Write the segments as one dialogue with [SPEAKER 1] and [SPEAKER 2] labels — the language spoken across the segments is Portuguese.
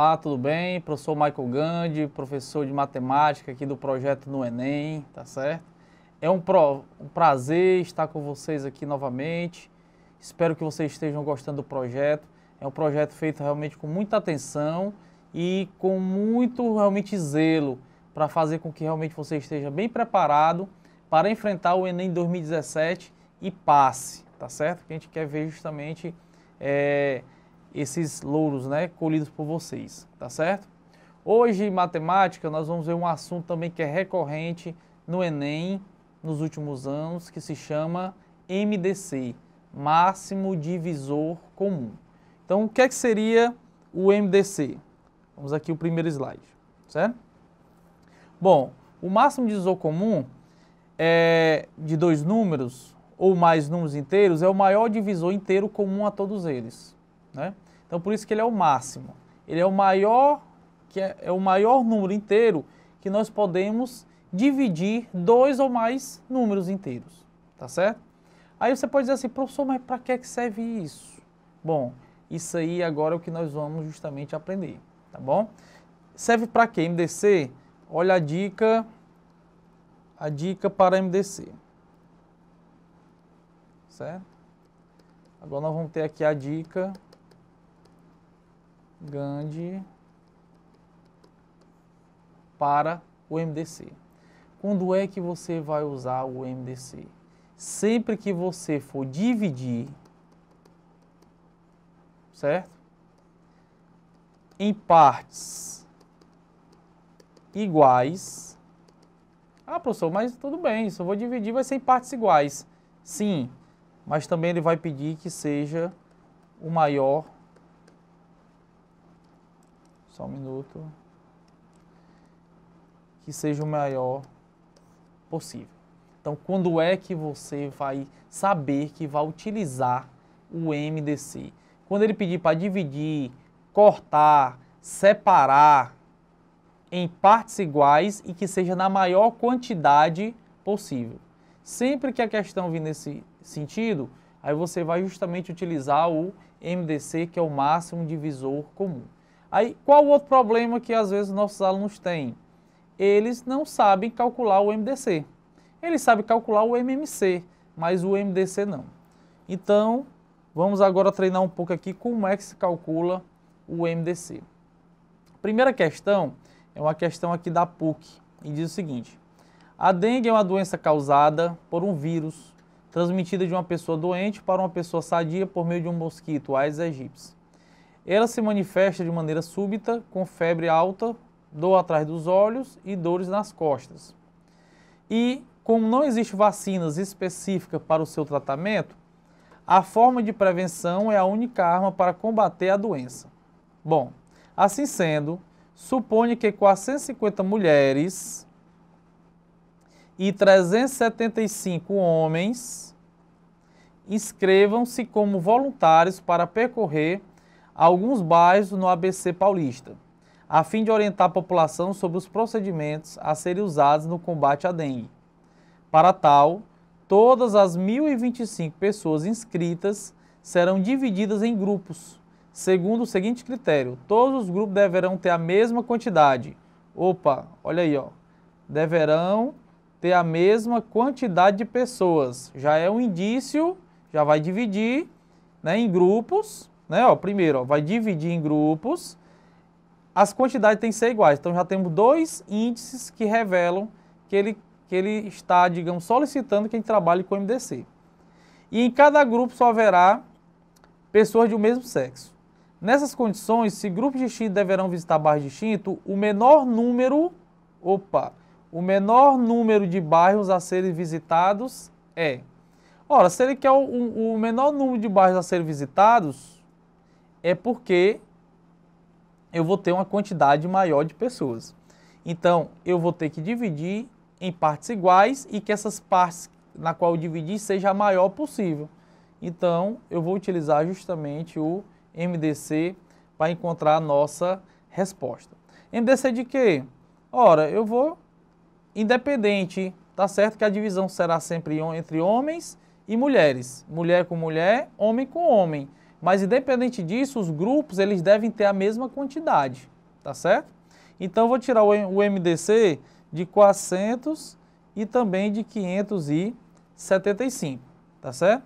[SPEAKER 1] Olá, tudo bem? Professor Michael Gandhi, professor de matemática aqui do projeto no Enem, tá certo? É um prazer estar com vocês aqui novamente. Espero que vocês estejam gostando do projeto. É um projeto feito realmente com muita atenção e com muito realmente zelo para fazer com que realmente você esteja bem preparado para enfrentar o Enem 2017 e passe, tá certo? Que a gente quer ver justamente esses louros, né, colhidos por vocês, tá certo? Hoje, em matemática, nós vamos ver um assunto também que é recorrente no Enem nos últimos anos, que se chama MDC, Máximo Divisor Comum. Então, o que é que seria o MDC? Vamos aqui o primeiro slide, certo? Bom, o máximo divisor comum de dois números ou mais números inteiros é o maior divisor inteiro comum a todos eles, né? Então, por isso que ele é o máximo. Ele é o maior, é o maior número inteiro que nós podemos dividir dois ou mais números inteiros, tá certo? Aí você pode dizer assim, professor, mas para que serve isso? Bom, isso aí agora é o que nós vamos justamente aprender, tá bom? Serve para quê? MDC? Olha a dica para MDC, certo? Agora nós vamos ter aqui a dica Gandhi para o MDC. Quando é que você vai usar o MDC? Sempre que você for dividir, certo? Em partes iguais. Ah, professor, mas tudo bem, se eu vou dividir vai ser em partes iguais. Sim, mas também ele vai pedir que seja o maior. Só um minuto. Que seja o maior possível. Então, quando é que você vai saber que vai utilizar o MDC? Quando ele pedir para dividir, cortar, separar em partes iguais e que seja na maior quantidade possível. Sempre que a questão vir nesse sentido, aí você vai justamente utilizar o MDC, que é o máximo divisor comum. Aí, qual o outro problema que às vezes nossos alunos têm? Eles não sabem calcular o MDC. Eles sabem calcular o MMC, mas o MDC não. Então, vamos agora treinar um pouco aqui como é que se calcula o MDC. Primeira questão é uma questão aqui da PUC e diz o seguinte: a dengue é uma doença causada por um vírus transmitida de uma pessoa doente para uma pessoa sadia por meio de um mosquito, Aedes aegypti. Ela se manifesta de maneira súbita, com febre alta, dor atrás dos olhos e dores nas costas. E, como não existe vacinas específicas para o seu tratamento, a forma de prevenção é a única arma para combater a doença. Bom, assim sendo, suponha que 450 mulheres e 375 homens inscrevam-se como voluntários para percorrer alguns bairros no ABC paulista, a fim de orientar a população sobre os procedimentos a serem usados no combate à dengue. Para tal, todas as 1.025 pessoas inscritas serão divididas em grupos, segundo o seguinte critério: todos os grupos deverão ter a mesma quantidade. Opa, olha aí, ó. Deverão ter a mesma quantidade de pessoas. Já é um indício, já vai dividir, né, em grupos, né? Ó, primeiro, ó, vai dividir em grupos. As quantidades têm que ser iguais. Então já temos dois índices que revelam que ele está, digamos, solicitando que a gente trabalhe com MDC. E em cada grupo só haverá pessoas do mesmo sexo. Nessas condições, se grupos distintos deverão visitar bairros distintos, o menor número de bairros a serem visitados é... Ora, se ele quer o menor número de bairros a serem visitados, é porque eu vou ter uma quantidade maior de pessoas. Então, eu vou ter que dividir em partes iguais e que essas partes na qual eu dividir seja a maior possível. Então, eu vou utilizar justamente o MDC para encontrar a nossa resposta. MDC de quê? Ora, eu vou independente, tá certo que a divisão será sempre entre homens e mulheres. Mulher com mulher, homem com homem. Mas independente disso, os grupos eles devem ter a mesma quantidade, tá certo? Então, eu vou tirar o MDC de 400 e também de 575, tá certo?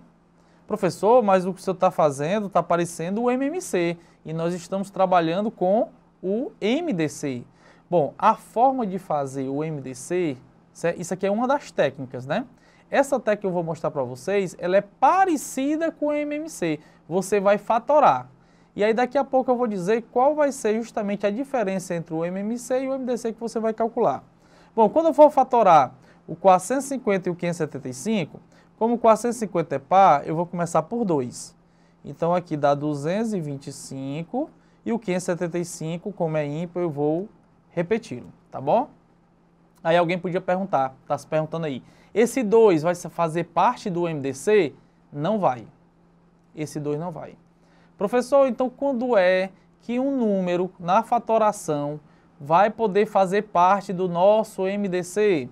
[SPEAKER 1] Professor, mas o que o senhor está fazendo está parecendo o MMC e nós estamos trabalhando com o MDC. Bom, a forma de fazer o MDC, isso aqui é uma das técnicas, né? Essa técnica que eu vou mostrar para vocês, ela é parecida com o MMC. Você vai fatorar. E aí daqui a pouco eu vou dizer qual vai ser justamente a diferença entre o MMC e o MDC que você vai calcular. Bom, quando eu for fatorar o 450 e o 575, como o 450 é par, eu vou começar por 2. Então aqui dá 225 e o 575, como é ímpar, eu vou repeti-lo, tá bom? Aí alguém podia perguntar, está se perguntando aí, esse 2 vai fazer parte do MDC? Não vai. Esse 2 não vai. Professor, então quando é que um número na fatoração vai poder fazer parte do nosso MDC?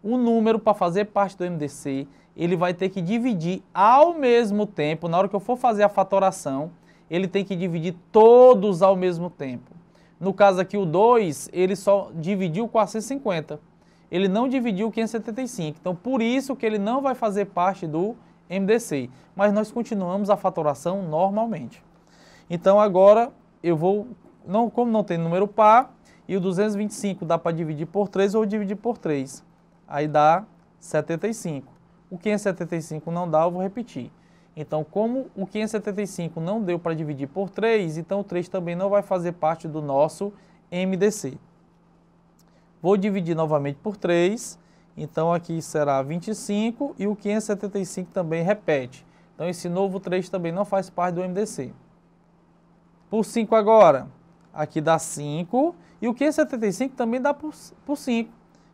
[SPEAKER 1] O número para fazer parte do MDC, ele vai ter que dividir ao mesmo tempo, na hora que eu for fazer a fatoração, ele tem que dividir todos ao mesmo tempo. No caso aqui o 2, ele só dividiu 450, ele não dividiu 575, então por isso que ele não vai fazer parte do MDC, mas nós continuamos a fatoração normalmente. Então agora eu vou, como não tem número par, e o 225 dá para dividir por 3, eu vou dividir por 3, aí dá 75. O 575 não dá, eu vou repetir. Então, como o 575 não deu para dividir por 3, então o 3 também não vai fazer parte do nosso MDC. Vou dividir novamente por 3, então aqui será 25 e o 575 também repete. Então, esse novo 3 também não faz parte do MDC. Por 5 agora, aqui dá 5 e o 575 também dá por 5,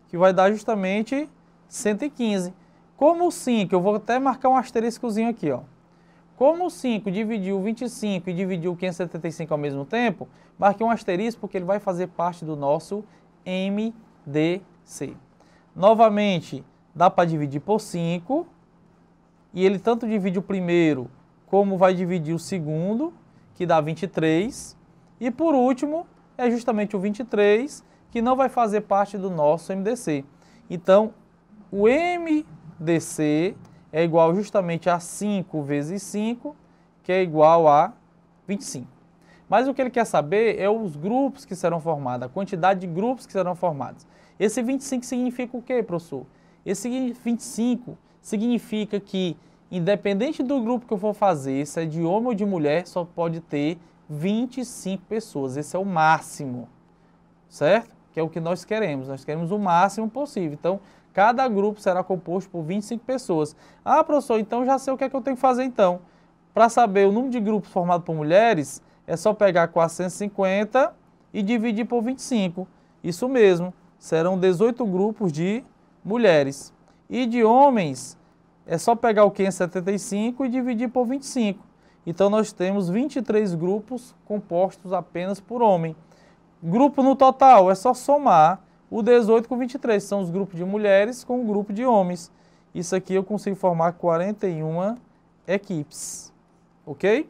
[SPEAKER 1] que vai dar justamente 115. Como o 5, eu vou até marcar um asteriscozinho aqui, ó. Como o 5 dividiu o 25 e dividiu o 575 ao mesmo tempo, marquei um asterisco porque ele vai fazer parte do nosso MDC. Novamente, dá para dividir por 5, e ele tanto divide o primeiro como vai dividir o segundo, que dá 23, e por último, é justamente o 23, que não vai fazer parte do nosso MDC. Então, o MDC é igual justamente a 5 vezes 5, que é igual a 25. Mas o que ele quer saber é os grupos que serão formados, a quantidade de grupos que serão formados. Esse 25 significa o quê, professor? Esse 25 significa que, independente do grupo que eu for fazer, se é de homem ou de mulher, só pode ter 25 pessoas. Esse é o máximo, certo? Que é o que nós queremos o máximo possível. Então, cada grupo será composto por 25 pessoas. Ah, professor, então já sei o que é que eu tenho que fazer então. Para saber o número de grupos formados por mulheres, é só pegar 450 e dividir por 25. Isso mesmo, serão 18 grupos de mulheres. E de homens, é só pegar o 575 e dividir por 25. Então, nós temos 23 grupos compostos apenas por homem. Grupo no total, é só somar o 18 com 23, são os grupos de mulheres com o grupo de homens. Isso aqui eu consigo formar 41 equipes, ok?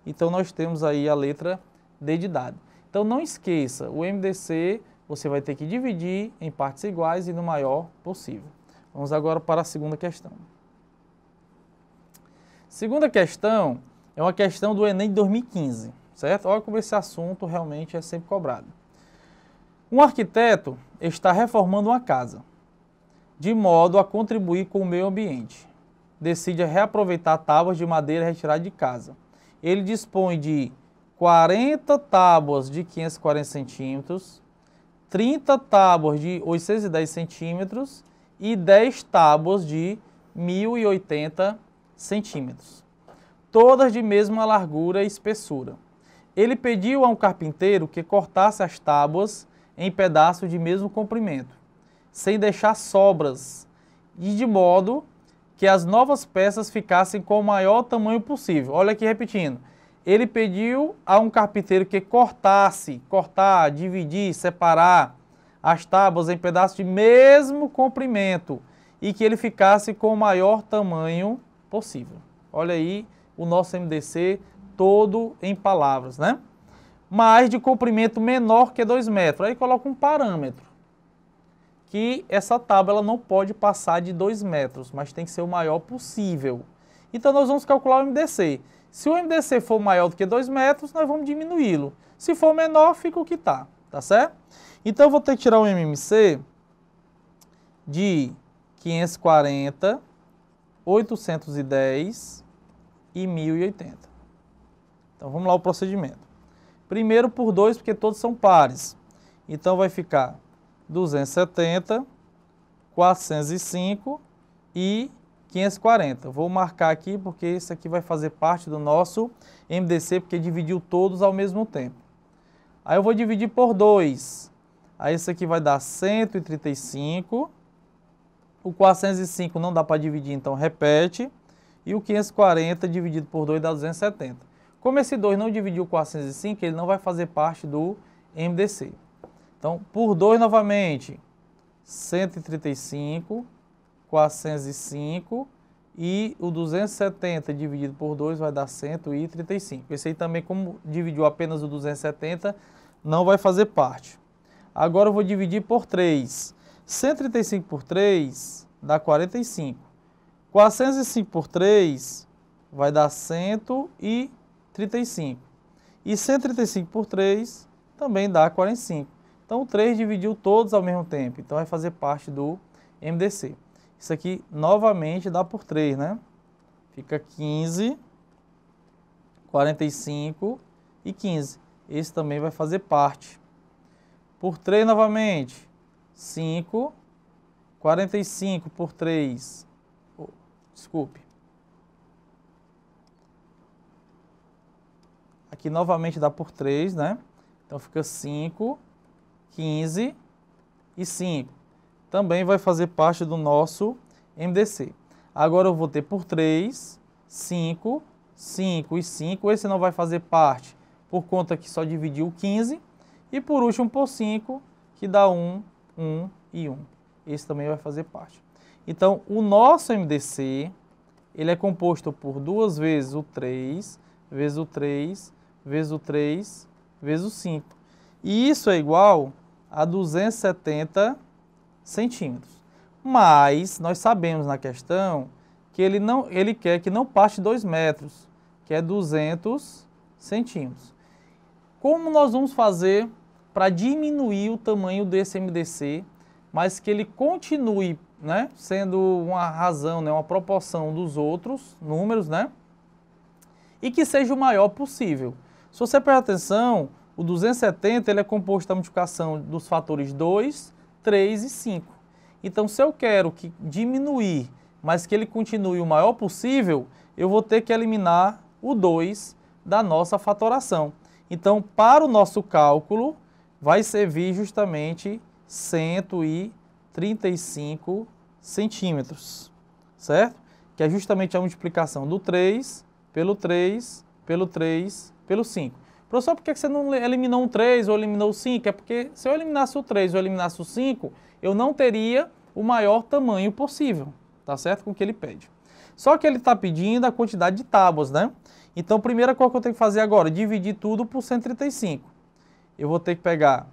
[SPEAKER 1] Então nós temos aí a letra D de dado. Então não esqueça, o MDC você vai ter que dividir em partes iguais e no maior possível. Vamos agora para a segunda questão. Segunda questão é uma questão do Enem de 2015, certo? Olha como esse assunto realmente é sempre cobrado. Um arquiteto está reformando uma casa, de modo a contribuir com o meio ambiente. Decide reaproveitar tábuas de madeira retiradas de casa. Ele dispõe de 40 tábuas de 540 centímetros, 30 tábuas de 810 centímetros e 10 tábuas de 1080 centímetros, todas de mesma largura e espessura. Ele pediu a um carpinteiro que cortasse as tábuas em pedaços de mesmo comprimento, sem deixar sobras, e de modo que as novas peças ficassem com o maior tamanho possível. Olha aqui repetindo. Ele pediu a um carpinteiro que cortar, dividir, separar as tábuas em pedaços de mesmo comprimento e que ele ficasse com o maior tamanho possível. Olha aí o nosso MDC todo em palavras, né? mas de comprimento menor que 2 metros. Aí coloca um parâmetro, que essa tábua ela não pode passar de 2 metros, mas tem que ser o maior possível. Então nós vamos calcular o MDC. Se o MDC for maior do que 2 metros, nós vamos diminuí-lo. Se for menor, fica o que está, tá certo? Então eu vou ter que tirar o MMC de 540, 810 e 1080. Então vamos lá o procedimento. Primeiro por 2, porque todos são pares. Então vai ficar 270, 405 e 540. Vou marcar aqui porque isso aqui vai fazer parte do nosso MDC, porque dividiu todos ao mesmo tempo. Aí eu vou dividir por 2. Aí isso aqui vai dar 135. O 405 não dá para dividir, então repete. E o 540 dividido por 2 dá 270. Como esse 2 não dividiu o 405, ele não vai fazer parte do MDC. Então, por 2 novamente, 135, 405 e o 270 dividido por 2 vai dar 135. Esse aí também, como dividiu apenas o 270, não vai fazer parte. Agora eu vou dividir por 3. 135 por 3 dá 45. 405 por 3 vai dar 135. E 135 por 3 também dá 45. Então o 3 dividiu todos ao mesmo tempo. Então vai fazer parte do MDC. Isso aqui novamente dá por 3, né? Fica 15, 45 e 15. Esse também vai fazer parte. Por 3 novamente, 5, 45 por 3, desculpe. Aqui novamente dá por 3, né? Então fica 5, 15 e 5. Também vai fazer parte do nosso MDC. Agora eu vou ter por 3, 5, 5 e 5. Esse não vai fazer parte por conta que só dividiu 15. E por último por 5, que dá 1, 1 e 1. Esse também vai fazer parte. Então o nosso MDC, ele é composto por 2 vezes o 3, vezes o 3, vezes o 3, vezes o 5. E isso é igual a 270 centímetros. Mas nós sabemos na questão que ele quer que não passe 2 metros, que é 200 centímetros. Como nós vamos fazer para diminuir o tamanho desse MDC, mas que ele continue, né, sendo uma razão, né, uma proporção dos outros números, né, e que seja o maior possível? Se você prestar atenção, o 270 ele é composto da multiplicação dos fatores 2, 3 e 5. Então, se eu quero que diminuir, mas que ele continue o maior possível, eu vou ter que eliminar o 2 da nossa fatoração. Então, para o nosso cálculo, vai servir justamente 135 centímetros, certo? Que é justamente a multiplicação do 3 pelo 3, pelo 3, pelo 5. Professor, por que você não eliminou um 3 ou eliminou o 5? É porque se eu eliminasse o 3 ou eliminasse o 5, eu não teria o maior tamanho possível, tá certo? Com o que ele pede. Só que ele está pedindo a quantidade de tábuas, né? Então, a primeira coisa que eu tenho que fazer agora, dividir tudo por 135. Eu vou ter que pegar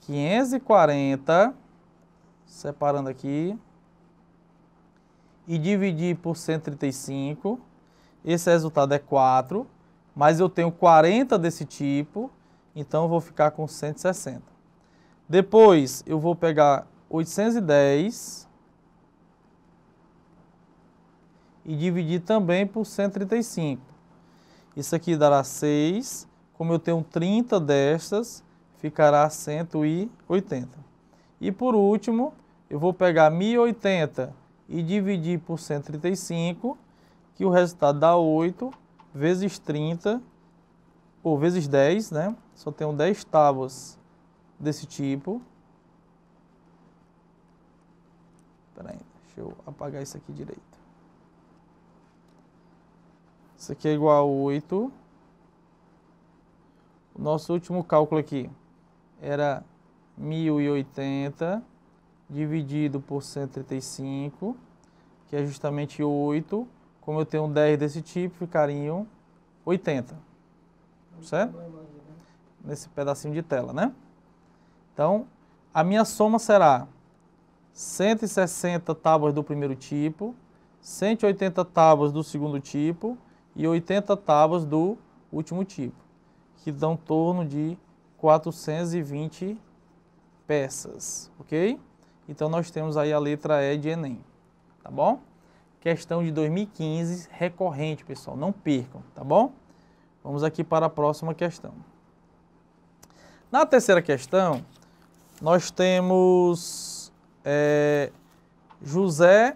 [SPEAKER 1] 540, separando aqui, e dividir por 135. Esse resultado é 4, mas eu tenho 40 desse tipo, então eu vou ficar com 160. Depois, eu vou pegar 810 e dividir também por 135. Isso aqui dará 6. Como eu tenho 30 destas, ficará 180. E por último, eu vou pegar 1080 e dividir por 135, que o resultado dá 8 vezes 30, ou vezes 10, né? Só tenho 10 tábuas desse tipo. Espera aí, deixa eu apagar isso aqui direito. Isso aqui é igual a 8. O nosso último cálculo aqui era 1080 dividido por 135, que é justamente 8. Como eu tenho 10 desse tipo, ficariam 80. Certo? nesse pedacinho de tela, né? Então, a minha soma será 160 tábuas do primeiro tipo, 180 tábuas do segundo tipo e 80 tábuas do último tipo, que dão em torno de 420 peças, ok? Então, nós temos aí a letra E de Enem, tá bom? Questão de 2015, recorrente, pessoal, não percam, tá bom? Vamos aqui para a próxima questão. Na terceira questão, nós temos José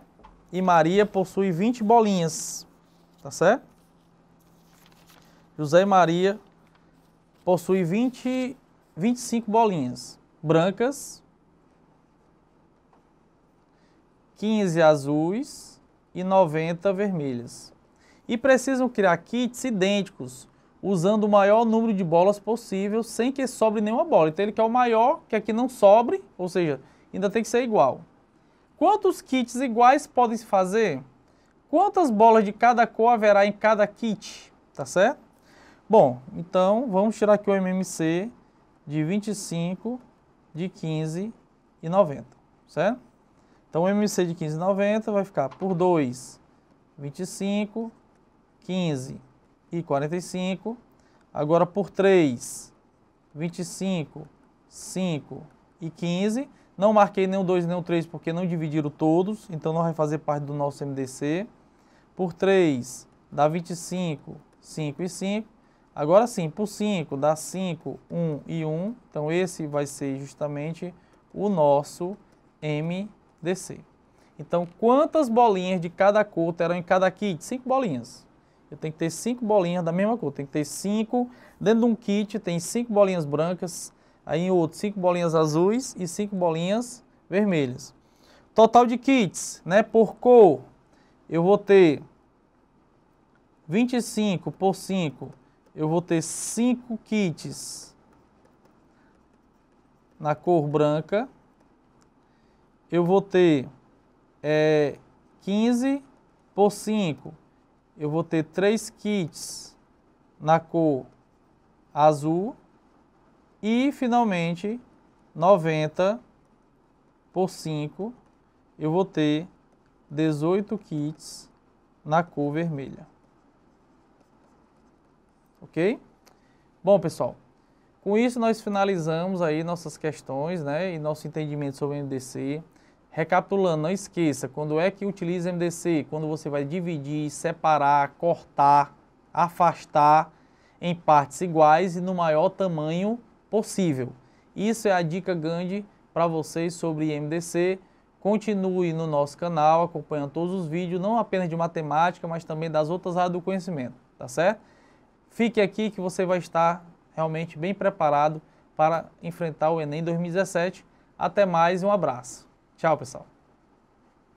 [SPEAKER 1] e Maria possuem 20 bolinhas, tá certo? José e Maria possuem 25 bolinhas brancas, 15 azuis e 90 vermelhas. E precisam criar kits idênticos, usando o maior número de bolas possível, sem que sobre nenhuma bola. Então ele quer o maior, que aqui não sobre, ou seja, ainda tem que ser igual. Quantos kits iguais podem se fazer? Quantas bolas de cada cor haverá em cada kit? Tá certo? Bom, então vamos tirar aqui o MMC de 25, de 15 e 90, certo? Então o MMC de 15 e 90 vai ficar por 2, 25, 15 e 45. Agora por 3, 25, 5 e 15. Não marquei nem o 2 nem o 3 porque não dividiram todos, então não vai fazer parte do nosso MDC. Por 3 dá 25, 5 e 5. Agora sim, por 5 dá 5, 1 e 1. Então esse vai ser justamente o nosso MDC. Então quantas bolinhas de cada cor terão em cada kit? 5 bolinhas. Eu tenho que ter 5 bolinhas da mesma cor. Tem que ter 5. Dentro de um kit tem 5 bolinhas brancas, aí em outro 5 bolinhas azuis e 5 bolinhas vermelhas. Total de kits, né, por cor, eu vou ter 25 por 5, eu vou ter 5 kits na cor branca. Eu vou ter 15 por 5, eu vou ter 3 kits na cor azul. E, finalmente, 90 por 5, eu vou ter 18 kits na cor vermelha. Ok? Bom, pessoal, com isso nós finalizamos aí nossas questões, né, e nosso entendimento sobre o MDC. Recapitulando, não esqueça, quando é que utiliza MDC? Quando você vai dividir, separar, cortar, afastar em partes iguais e no maior tamanho possível. Isso é a dica grande para vocês sobre MDC. Continue no nosso canal, acompanhando todos os vídeos, não apenas de matemática, mas também das outras áreas do conhecimento, tá certo? Fique aqui que você vai estar realmente bem preparado para enfrentar o Enem 2017. Até mais e um abraço. Tchau, pessoal.